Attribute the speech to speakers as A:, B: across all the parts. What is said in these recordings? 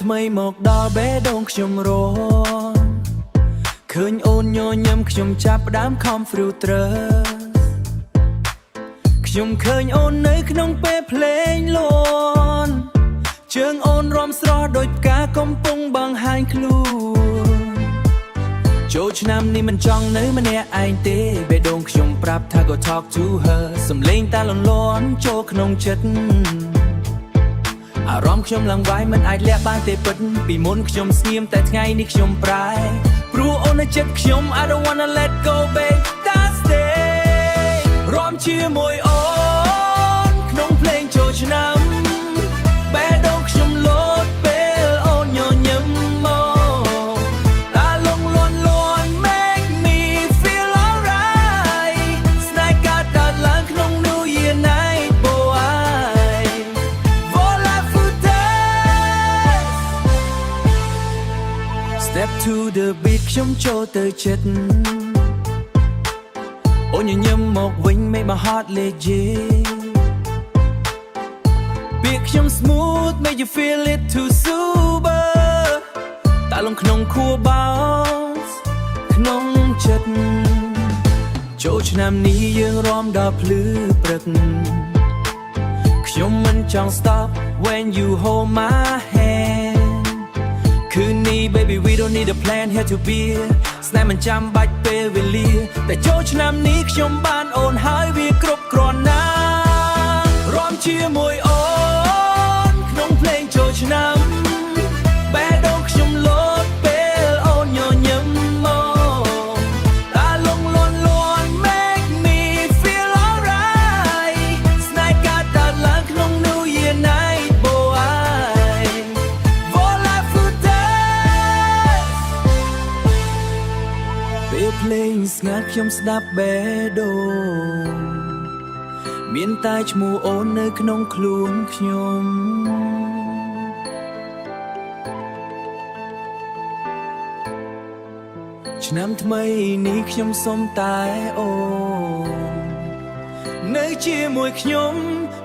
A: ថ្មីមកដល់បេះដូងខ្ញុំរងឃើញអូនញញឹមខ្ញុំចាប់ផ្ដើមខំ filter ខ្ញុំឃើញអូននៅក្នុងពេលភ្លេងលន់ជើងអូនរំស្រស់ដូចផ្កាកំពុងបង្ហាញខ្លួនចូលឆ្នាំនេះមិនចង់នៅម្នាក់ឯងទេបេះដូងខ្ញុំប្រាប់ថា go talk to her សំឡេងតាលន់លន់ចូលក្នុងចិត្តអារម្មណ៍ខ្ញុំឡើងវាយមិនអាចលះបានទេពិតពីមុនខ្ញុំស្ងៀមតែថ្ងៃនេះខ្ញុំប្រែព្រោះអូននៅចិត្តខ្ញុំ I don't wanna let go babe that's stay រាំជាមួយអូនក្នុងភ្លេងចូលឆ្នាំបេះដូងខ្ញុំលោតពេលអូនញញឹមមកតាលងលន់លន់ make me feel alright ស្នេហ៍កើតឡើងក្នុង New Year night boy Voila Fudes Step to the beat ខ្ញុំចូលទៅចិត្តអូនញញឹមមកវិញ make my heart legit ពាក្យខ្ញុំ smooth make you feel it too super តាលងក្នុងខួរ bounce ក្នុងចិត្តចូលឆ្នាំនេះយើងរាំដល់ភ្លឺព្រឹកខ្ញុំមិនចង់ stop when you hold my hand คืนนี้ baby we don't need a plan here to be ស្នេហ៍មិនចាំបាច់ពេលវេលាតែចូលឆ្នាំនេះខ្ញុំបានអូនហើយវាគ្រប់គ្រាន់ណាស់រាំជាមួយអូនក្នុងភ្លេងចូលឆ្នាំបេះដូងខ្ញុំលោតពេលអូនញញឹមមកតាលងលន់លន់ make me feel alright ស្នេហ៍កើតឡើងក្នុង New Year night boy Voila Fudes ពេលភ្លេងស្ងាត់ខ្ញុំស្ដាប់បេះដូងមានតែឈ្មោះអូននៅក្នុងខ្លួនខ្ញុំឆ្នាំថ្មីនេះខ្ញុំសុំតែអូននៅជាមួយខ្ញុំ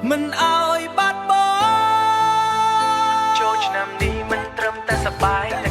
A: មិនអោយបាត់បង់ចូលឆ្នាំនេះមិនត្រឹមតែសប្បាយតែ